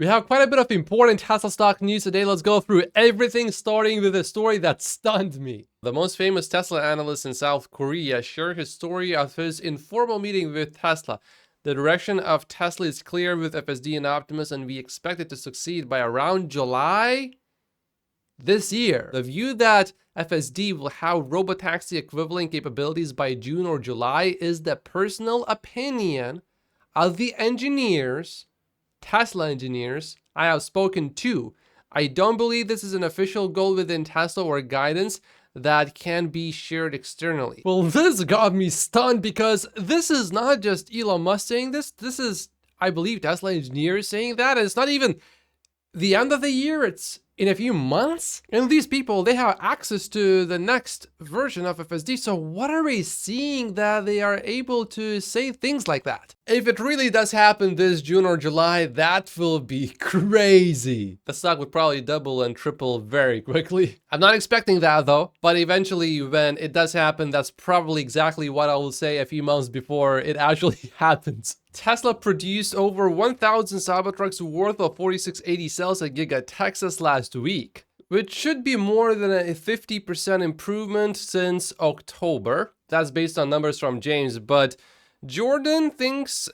We have quite a bit of important Tesla stock news today. Let's go through everything, starting with a story that stunned me. The most famous Tesla analyst in South Korea shared his story of his informal meeting with Tesla. The direction of Tesla is clear with FSD and Optimus, and we expect it to succeed by around July this year. The view that FSD will have robotaxi equivalent capabilities by June or July is the personal opinion of the engineers, Tesla engineers I have spoken to. I don't believe this is an official goal within Tesla or guidance that can be shared externally. Well, this got me stunned because this is not just Elon Musk saying this. This is, I believe, Tesla engineers saying that. And it's not even the end of the year. It's in a few months. And these people, they have access to the next version of FSD. So what are we seeing that they are able to say things like that? If it really does happen this June or July, that will be crazy. The stock would probably double and triple very quickly. I'm not expecting that though, but eventually when it does happen, that's probably exactly what I will say a few months before it actually happens. Tesla produced over 1,000 Cybertrucks worth of 4680 cells at Giga Texas last week, which should be more than a 50% improvement since October. That's based on numbers from James, but Jordan thinks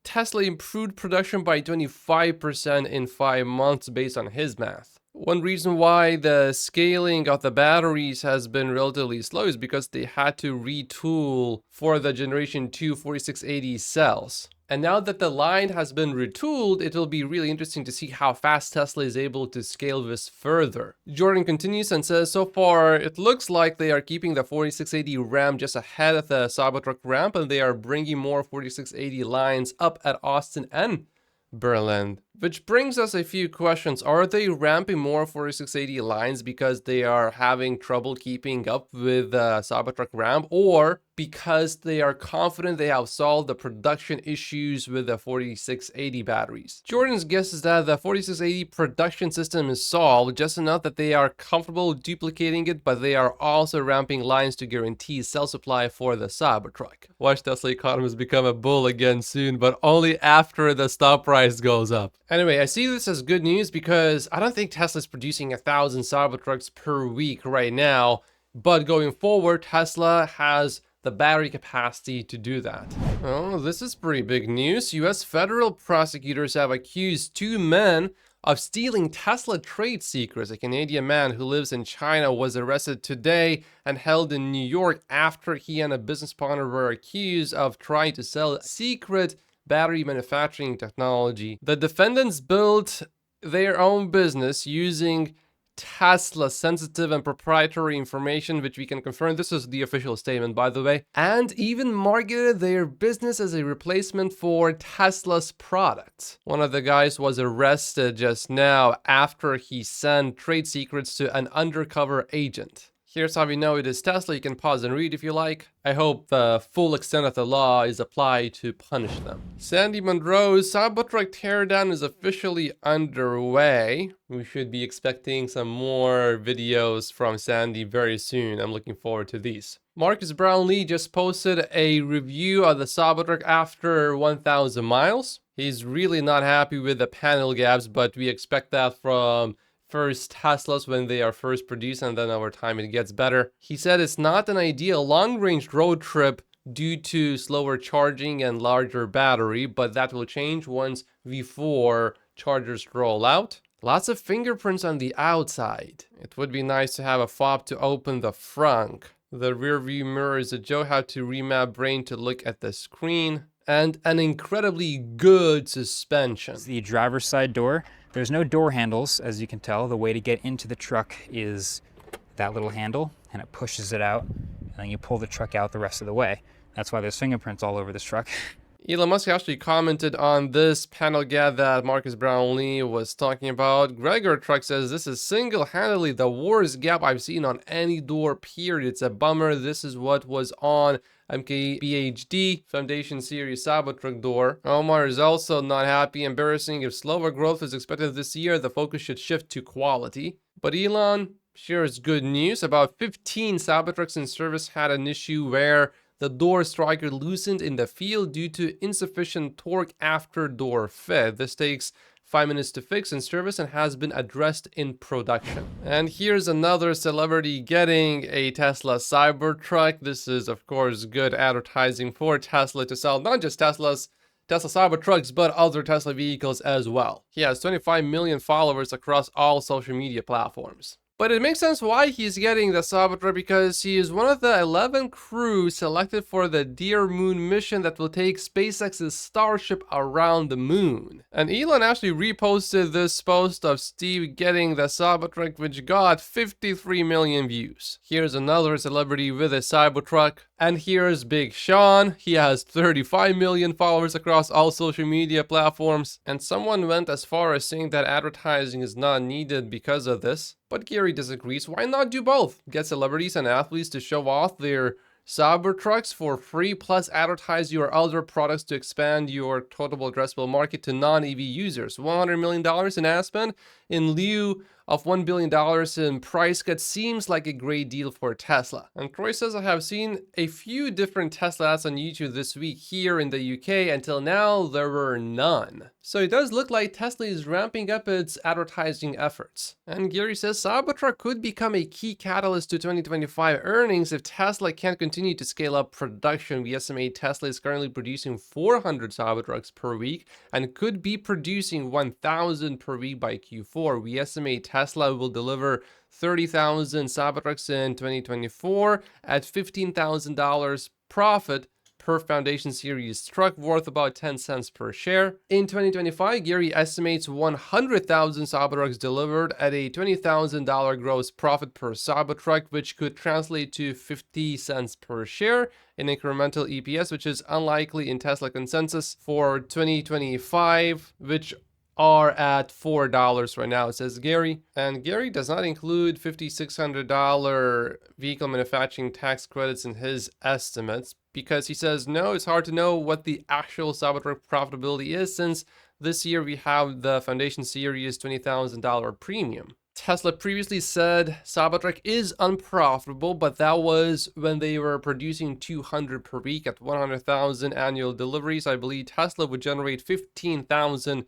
Tesla improved production by 25% in 5 months based on his math. One reason why the scaling of the batteries has been relatively slow is because they had to retool for the Generation 2 4680 cells. And now that the line has been retooled, it will be really interesting to see how fast Tesla is able to scale this further. Jordan continues and says, so far, it looks like they are keeping the 4680 ramp just ahead of the Cybertruck ramp, and they are bringing more 4680 lines up at Austin and Berlin. Which brings us a few questions. Are they ramping more 4680 lines because they are having trouble keeping up with the Cybertruck ramp, or because they are confident they have solved the production issues with the 4680 batteries? Jordan's guess is that the 4680 production system is solved, just enough that they are comfortable duplicating it, but they are also ramping lines to guarantee cell supply for the Cybertruck. Watch Tesla economists become a bull again soon, but only after the stock price goes up. Anyway, I see this as good news because I don't think Tesla's producing 1,000 Cybertrucks per week right now, but going forward, Tesla has the battery capacity to do that. Oh, this is pretty big news. US federal prosecutors have accused 2 men of stealing Tesla trade secrets. A Canadian man who lives in China was arrested today and held in New York after he and a business partner were accused of trying to sell secret battery manufacturing technology. The defendants built their own business using Tesla sensitive and proprietary information, which we can confirm. This is the official statement, by the way, and even marketed their business as a replacement for Tesla's products. One of the guys was arrested just now after he sent trade secrets to an undercover agent. Here's how we know it is Tesla. You can pause and read if you like. I hope the full extent of the law is applied to punish them. Sandy Monroe's Cybertruck teardown is officially underway. We should be expecting some more videos from Sandy very soon. I'm looking forward to these. Marcus Brownlee just posted a review of the Cybertruck after 1,000 miles. He's really not happy with the panel gaps, but we expect that from first Teslas when they are first produced, and then over time it gets better. He said it's not an ideal long-range road trip due to slower charging and larger battery, but that will change once V4 chargers roll out. Lots of fingerprints on the outside. It would be nice to have a fob to open the frunk. The rear view mirror is a joke how to remap brain to look at the screen. And an incredibly good suspension. The driver's side door. There's no door handles, as you can tell. The way to get into the truck is that little handle, and it pushes it out, and then you pull the truck out the rest of the way. That's why there's fingerprints all over this truck. Elon Musk actually commented on this panel gap that Marcus Brownlee was talking about. Gregor Truck says, this is single-handedly the worst gap I've seen on any door, period. It's a bummer. This is what was on MKBHD Foundation Series Cybertruck door. Omar is also not happy. Embarrassing. If slower growth is expected this year, the focus should shift to quality. But Elon shares good news. About 15 Cybertrucks in service had an issue where the door striker loosened in the field due to insufficient torque after door fit. This takes 5 minutes to fix and service and has been addressed in production. And here's another celebrity getting a Tesla Cybertruck. This is, of course, good advertising for Tesla to sell not just Tesla Cybertrucks, but other Tesla vehicles as well. He has 25 million followers across all social media platforms. But it makes sense why he's getting the Cybertruck, because he is one of the 11 crew selected for the Dear Moon mission that will take SpaceX's Starship around the moon. And Elon actually reposted this post of Steve getting the Cybertruck, which got 53 million views. Here's another celebrity with a Cybertruck. And here's Big Sean. He has 35 million followers across all social media platforms. And someone went as far as saying that advertising is not needed because of this. But Gary disagrees. Why not do both? Get celebrities and athletes to show off their Cybertrucks for free, plus advertise your other products to expand your total addressable market to non-EV users. $100 million in ad spend in lieu of $1 billion in price cut seems like a great deal for Tesla. And Troy says, I have seen a few different Tesla ads on YouTube this week here in the UK. Until now, there were none. So it does look like Tesla is ramping up its advertising efforts. And Gary says Cybertruck could become a key catalyst to 2025 earnings if Tesla can't continue to scale up production. We estimate Tesla is currently producing 400 Cybertrucks per week and could be producing 1,000 per week by Q4. We estimate Tesla will deliver 30,000 Cybertrucks in 2024 at $15,000 profit per Foundation Series truck, worth about 10 cents per share. In 2025, Gary estimates 100,000 Cybertrucks delivered at a $20,000 gross profit per Cybertruck, which could translate to 50 cents per share in incremental EPS, which is unlikely in Tesla consensus for 2025, which are at $4 right now, says Gary. And Gary does not include $5,600 vehicle manufacturing tax credits in his estimates, because he says, no, it's hard to know what the actual Cybertruck profitability is, since this year we have the Foundation Series $20,000 premium. Tesla previously said Cybertruck is unprofitable, but that was when they were producing 200 per week at 100,000 annual deliveries. I believe Tesla would generate $15,000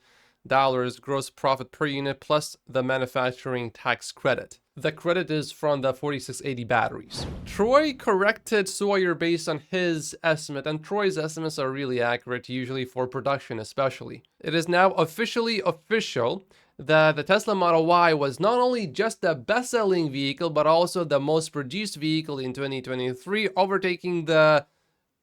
gross profit per unit plus the manufacturing tax credit. The credit is from the 4680 batteries. Troy corrected Sawyer based on his estimate, and Troy's estimates are really accurate, usually for production especially. It is now officially official that the Tesla Model Y was not only just the best-selling vehicle, but also the most produced vehicle in 2023, overtaking the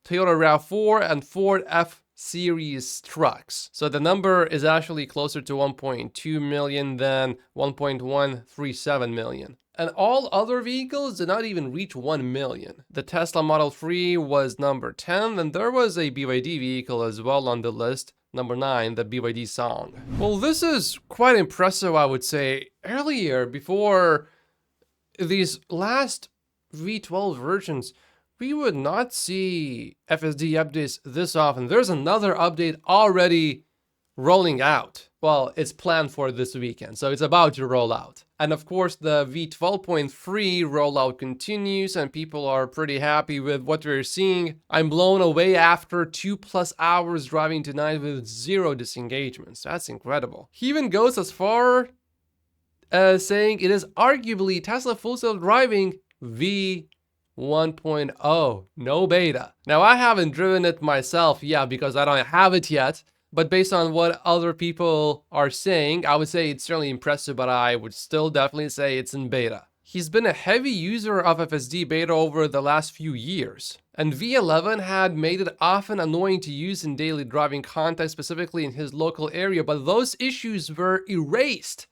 Toyota RAV4 and Ford F-Series trucks. So the number is actually closer to 1.2 million than 1.137 million. And all other vehicles did not even reach 1 million. The Tesla Model 3 was number 10, and there was a BYD vehicle as well on the list, number 9, the BYD Song. Well, this is quite impressive, I would say. Earlier, before these last V12 versions, we would not see FSD updates this often. There's another update already rolling out. Well, it's planned for this weekend, so it's about to roll out. And of course, the V12.3 rollout continues, and people are pretty happy with what we're seeing. I'm blown away after 2+ hours driving tonight with 0 disengagements. That's incredible. He even goes as far as saying it is arguably Tesla Full Self-Driving V 1.0, no beta. Now, I haven't driven it myself, because I don't have it yet. But based on what other people are saying, I would say it's certainly impressive, but I would still definitely say it's in beta. He's been a heavy user of FSD beta over the last few years. And V11 had made it often annoying to use in daily driving context, specifically in his local area, but those issues were erased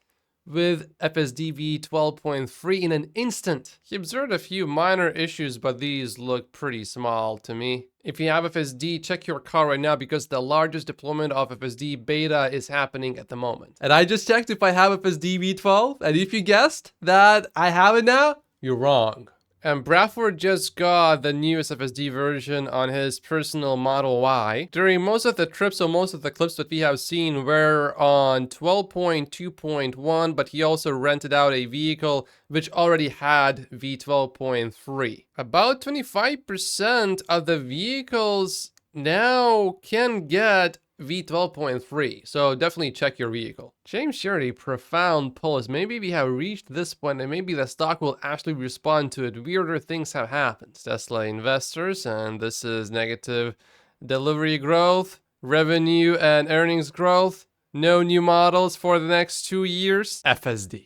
with FSD V12.3 in an instant. He observed a few minor issues, but these look pretty small to me. If you have FSD, check your car right now, because the largest deployment of FSD beta is happening at the moment. And I just checked if I have FSD V12, and if you guessed that I have it now, you're wrong. And Bradford just got the newest FSD version on his personal Model Y. During most of the trips, so most of the clips that we have seen were on 12.2.1, but he also rented out a vehicle which already had V12.3. About 25% of the vehicles now can get V12.3, so definitely check your vehicle. James shared a profound post. Maybe we have reached this point and maybe the stock will actually respond to it. Weirder things have happened. Tesla investors, and this is negative delivery growth, revenue and earnings growth, no new models for the next 2 years, FSD.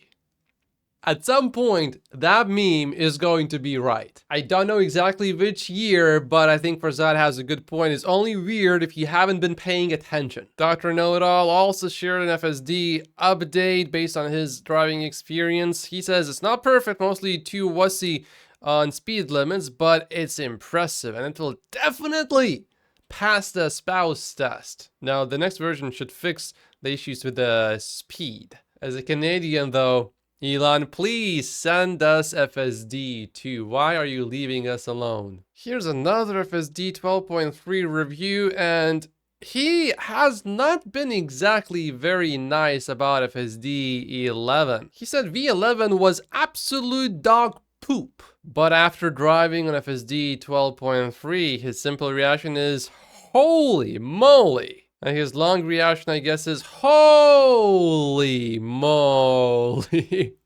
At some point, that meme is going to be right. I don't know exactly which year, but I think Farzad has a good point. It's only weird if you haven't been paying attention. Dr. Know-It-All also shared an FSD update based on his driving experience. He says it's not perfect, mostly too wussy on speed limits, but it's impressive and it will definitely pass the spouse test. Now, the next version should fix the issues with the speed. As a Canadian, though, Elon, please send us FSD too. Why are you leaving us alone? Here's another FSD 12.3 review, and he has not been exactly very nice about FSD 11. He said V11 was absolute dog poop. But after driving on FSD 12.3, his simple reaction is, holy moly. And his long reaction, I guess, is holy moly.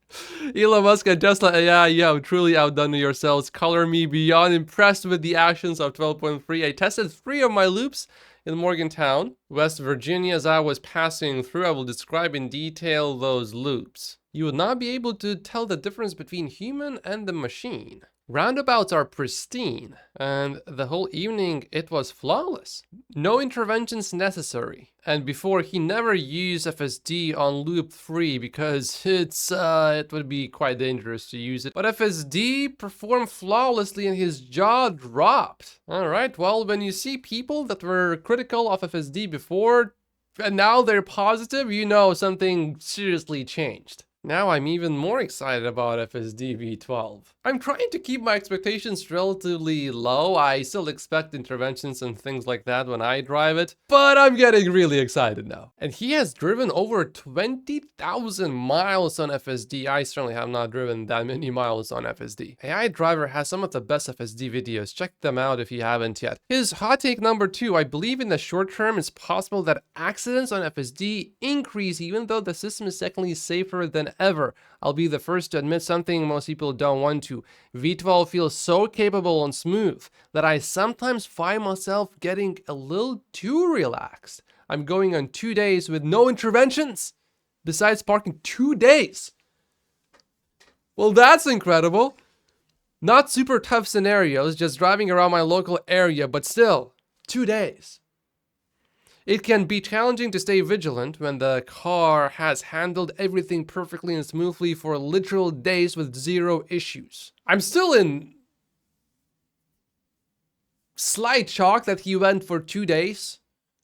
Elon Musk and Tesla AI, you have truly outdone yourselves. Color me beyond impressed with the actions of 12.3. I tested 3 of my loops in Morgantown, West Virginia. As I was passing through, I will describe in detail those loops. You will not be able to tell the difference between human and the machine. Roundabouts are pristine, and the whole evening it was flawless. No interventions necessary. And before, he never used FSD on loop 3 because it would be quite dangerous to use it. But FSD performed flawlessly and his jaw dropped. Alright, well, when you see people that were critical of FSD before, and now they're positive, you know something seriously changed. Now I'm even more excited about FSD V12. I'm trying to keep my expectations relatively low. I still expect interventions and things like that when I drive it, but I'm getting really excited now. And he has driven over 20,000 miles on FSD. I certainly have not driven that many miles on FSD. AI Driver has some of the best FSD videos. Check them out if you haven't yet. His hot take number 2, I believe in the short term it's possible that accidents on FSD increase even though the system is technically safer than ever. I'll be the first to admit something most people don't want to. V12 feels so capable and smooth that I sometimes find myself getting a little too relaxed. I'm going on 2 days with no interventions besides parking 2 days. Well, that's incredible. Not super tough scenarios, just driving around my local area, but still, 2 days. It can be challenging to stay vigilant when the car has handled everything perfectly and smoothly for literal days with 0 issues. I'm still in slight shock that he went for 2 days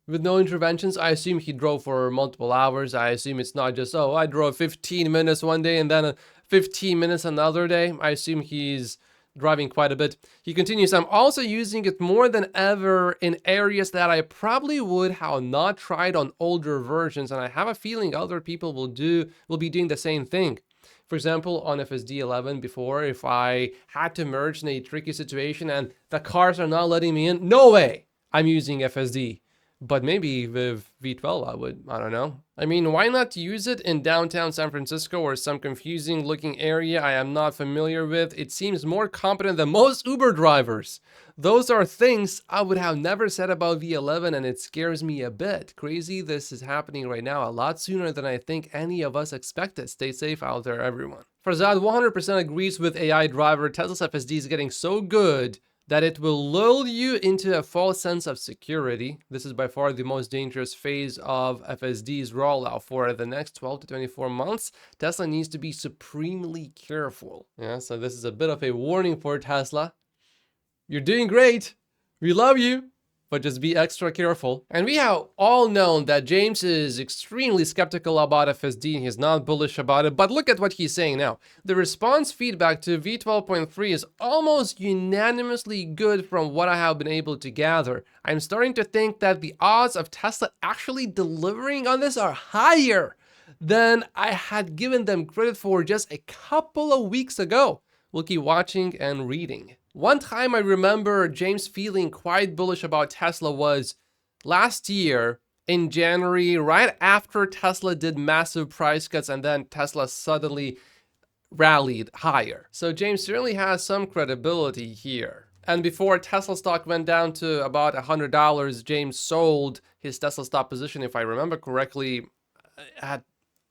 with no interventions. I assume he drove for multiple hours. I assume it's not just, oh, I drove 15 minutes one day and then 15 minutes another day. I assume he's driving quite a bit. He continues, I'm also using it more than ever in areas that I probably would have not tried on older versions, and I have a feeling other people will be doing the same thing. For example, on FSD 11 before, if I had to merge in a tricky situation and the cars are not letting me in, no way I'm using FSD. But maybe with V12 I would, I don't know. I mean, why not use it in downtown San Francisco or some confusing looking area I am not familiar with? It seems more competent than most Uber drivers. Those are things I would have never said about V11 and it scares me a bit. Crazy this is happening right now a lot sooner than I think any of us expected. Stay safe out there, everyone. Farzad 100% agrees with AI Driver. Tesla's FSD is getting so good that it will lull you into a false sense of security. This is by far the most dangerous phase of FSD's rollout. For the next 12 to 24 months, Tesla needs to be supremely careful. Yeah, so this is a bit of a warning for Tesla. You're doing great. We love you, but just be extra careful. And we have all known that James is extremely skeptical about FSD and he's not bullish about it, but look at what he's saying now. The response feedback to V12.3 is almost unanimously good from what I have been able to gather. I'm starting to think that the odds of Tesla actually delivering on this are higher than I had given them credit for just a couple of weeks ago. We'll keep watching and reading. One time I remember James feeling quite bullish about Tesla was last year in January, right after Tesla did massive price cuts, and then Tesla suddenly rallied higher. So James certainly has some credibility here. And before Tesla stock went down to about $100, James sold his Tesla stock position, if I remember correctly, at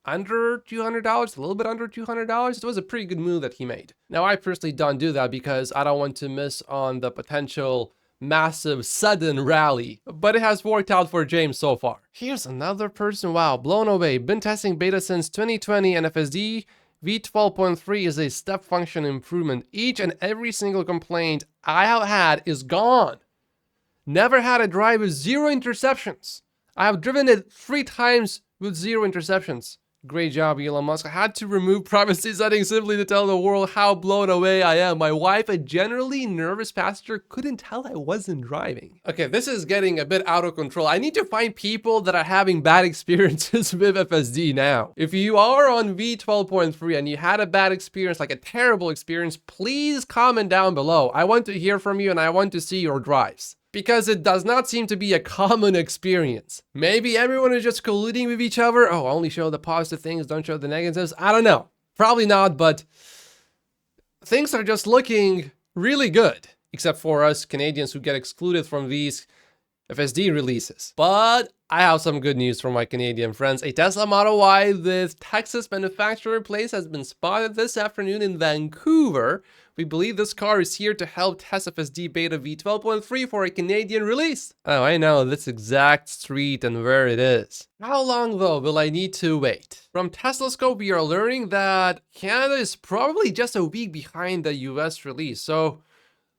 under $200, a little bit under $200. It was a pretty good move that he made. Now, I personally don't do that because I don't want to miss on the potential massive sudden rally, but it has worked out for James so far. Here's another person, wow, blown away. Been testing beta since 2020 and FSD V12.3 is a step function improvement. Each and every single complaint I have had is gone. Never had a drive with 0 interceptions. I have driven it 3 times with 0 interceptions. Great job, Elon Musk. I had to remove privacy settings simply to tell the world how blown away I am. My wife, a generally nervous passenger, couldn't tell I wasn't driving. Okay, this is getting a bit out of control. I need to find people that are having bad experiences with FSD now. If you are on V12.3 and you had a bad experience, like a terrible experience, please comment down below. I want to hear from you and I want to see your drives, because it does not seem to be a common experience. Maybe everyone is just colluding with each other. Oh, only show the positive things, don't show the negatives. I don't know. Probably not, but things are just looking really good, except for us Canadians who get excluded from these FSD releases. But I have some good news for my Canadian friends. A Tesla Model Y with Texas manufacturer place has been spotted this afternoon in Vancouver. We believe this car is here to help test FSD Beta V12.3 for a Canadian release. Oh, I know this exact street and where it is. How long though will I need to wait? From Teslascope, we are learning that Canada is probably just a week behind the US release, so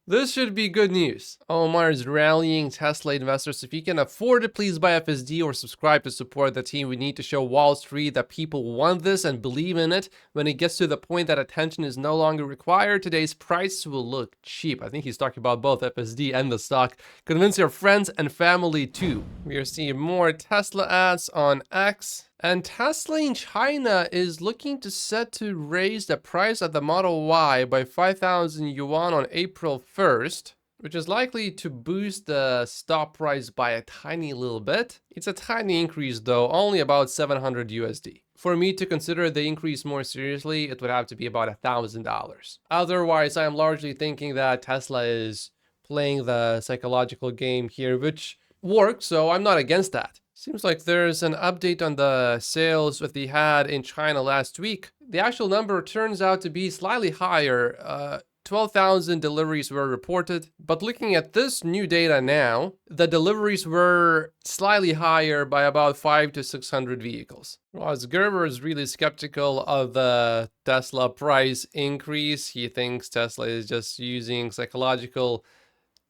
this should be good news. Omar is rallying Tesla investors. If you can afford it, please buy FSD or subscribe to support the team. We need to show Wall Street that people want this and believe in it. When it gets to the point that attention is no longer required, today's price will look cheap. I think he's talking about both FSD and the stock. Convince your friends and family too. We are seeing more Tesla ads on X. And Tesla in China is looking to set to raise the price of the Model Y by 5,000 yuan on April 1st, which is likely to boost the stock price by a tiny little bit. It's a tiny increase though, only about 700 USD. For me to consider the increase more seriously, it would have to be about $1,000. Otherwise, I am largely thinking that Tesla is playing the psychological game here, which works, so I'm not against that. Seems like there's an update on the sales that they had in China last week. The actual number turns out to be slightly higher. 12,000 deliveries were reported. But looking at this new data now, the deliveries were slightly higher by about 500 to 600 vehicles. Ross Gerber is really skeptical of the Tesla price increase. He thinks Tesla is just using psychological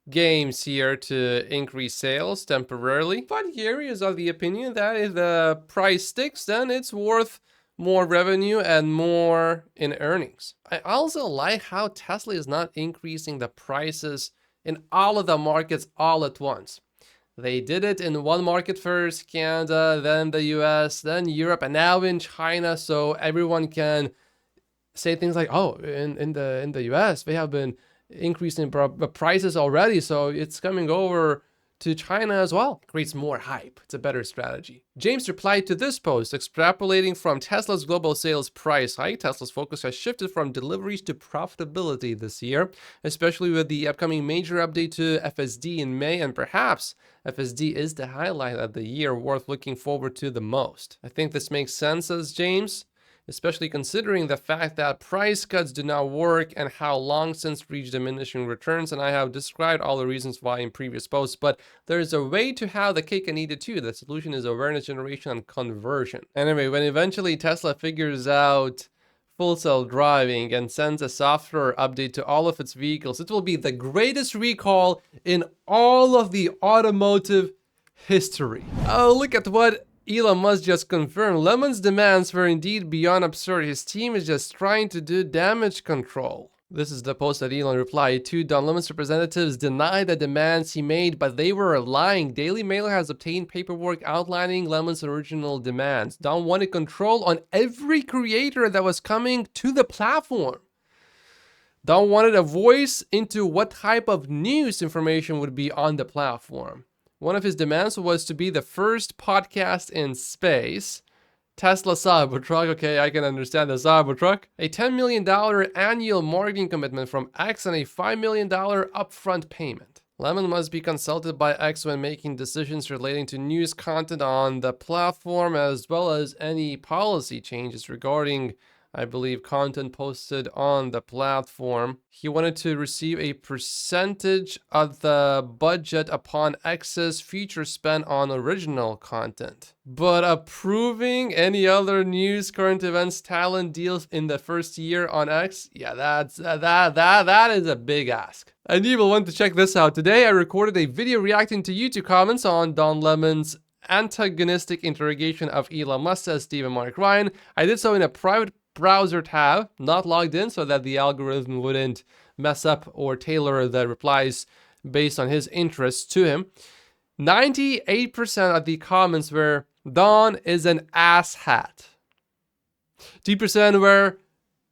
games here to increase sales temporarily, but here is of the opinion that if the price sticks, then it's worth more revenue and more in earnings. I also like how Tesla is not increasing the prices in all of the markets all at once. They did it in one market first, Canada, then the US, then Europe, and now in China, so everyone can say things like, oh, in the US, they have been increasing prices already, so it's coming over to China as well. Creates more hype. It's a better strategy. James replied to this post, extrapolating from Tesla's global sales price hike. Tesla's focus has shifted from deliveries to profitability this year, especially with the upcoming major update to FSD in May, and perhaps FSD is the highlight of the year worth looking forward to the most. I think this makes sense, says James, especially considering the fact that price cuts do not work and how long since reached diminishing returns. And I have described all the reasons why in previous posts, but there's a way to have the cake and eat it too. The solution is awareness generation and conversion. Anyway, when eventually Tesla figures out full self-driving and sends a software update to all of its vehicles, it will be the greatest recall in all of the automotive history. Oh, look at what Elon Musk just confirmed. Lemon's demands were indeed beyond absurd. His team is just trying to do damage control. This is the post that Elon replied to. Don Lemon's representatives denied the demands he made, but they were lying. Daily Mail has obtained paperwork outlining Lemon's original demands. Don wanted control on every creator that was coming to the platform. Don wanted a voice into what type of news information would be on the platform. One of his demands was to be the first podcast in space. Tesla Cybertruck, okay, I can understand the Cybertruck. A $10 million annual marketing commitment from X and a $5 million upfront payment. Lemon must be consulted by X when making decisions relating to news content on the platform, as well as any policy changes regarding, I believe, content posted on the platform. He wanted to receive a percentage of the budget upon X's future spend on original content. But approving any other news, current events, talent deals in the first year on X, yeah, that is a big ask. And you will want to check this out. Today I recorded a video reacting to YouTube comments on Don Lemon's antagonistic interrogation of Elon Musk, says Stephen Mark Ryan. I did so in a private browser tab, not logged in, so that the algorithm wouldn't mess up or tailor the replies based on his interests to him. 98% of the comments were, Don is an asshat. 2% were,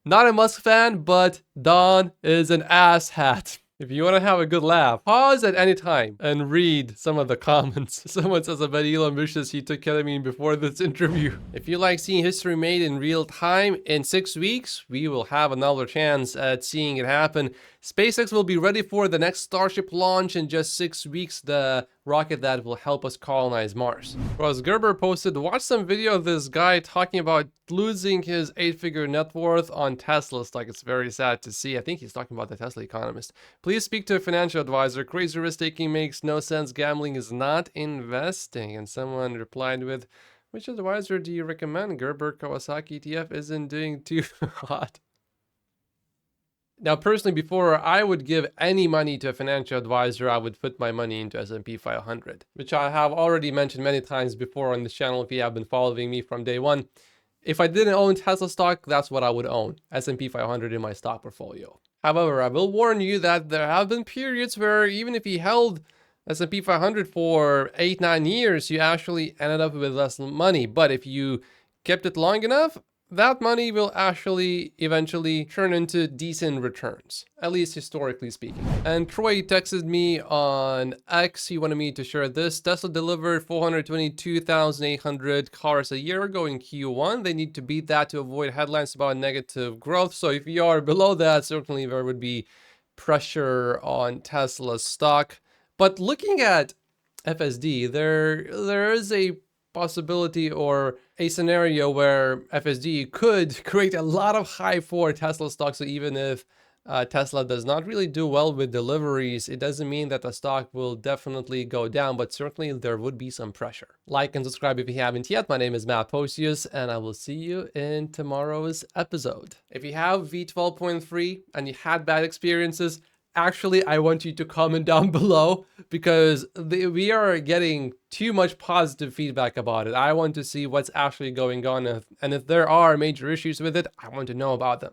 not a Musk fan, but Don is an asshat. If you want to have a good laugh, pause at any time and read some of the comments. Someone says, I bet Elon wishes he took ketamine before this interview. If you like seeing history made in real time, in 6 weeks, we will have another chance at seeing it happen. SpaceX will be ready for the next Starship launch in just 6 weeks, the rocket that will help us colonize Mars. Ross Gerber posted, watch some video of this guy talking about losing his 8-figure net worth on Tesla stock. It's very sad to see. I think he's talking about the Tesla Economist. Please speak to a financial advisor. Crazy risk taking makes no sense. Gambling is not investing. And someone replied with, which advisor do you recommend? Gerber Kawasaki ETF isn't doing too hot. Now, personally, before I would give any money to a financial advisor, I would put my money into S&P 500, which I have already mentioned many times before on this channel if you have been following me from day one. If I didn't own Tesla stock, that's what I would own, S&P 500 in my stock portfolio. However, I will warn you that there have been periods where even if you held S&P 500 for 8-9 years, you actually ended up with less money. But if you kept it long enough, that money will actually eventually turn into decent returns, at least historically speaking. And Troy texted me on X. He wanted me to share this. Tesla delivered 422,800 cars a year ago in Q1. They need to beat that to avoid headlines about negative growth. So if you are below that, certainly there would be pressure on Tesla's stock. But looking at FSD, there is a possibility or a scenario where FSD could create a lot of hype for Tesla stock. So even if Tesla does not really do well with deliveries, it doesn't mean that the stock will definitely go down, but certainly there would be some pressure. Like and subscribe if you haven't yet. My name is Matt Posius, and I will see you in tomorrow's episode. If you have V12.3 and you had bad experiences, actually, I want you to comment down below, because we are getting too much positive feedback about it. I want to see what's actually going on, and if there are major issues with it, I want to know about them.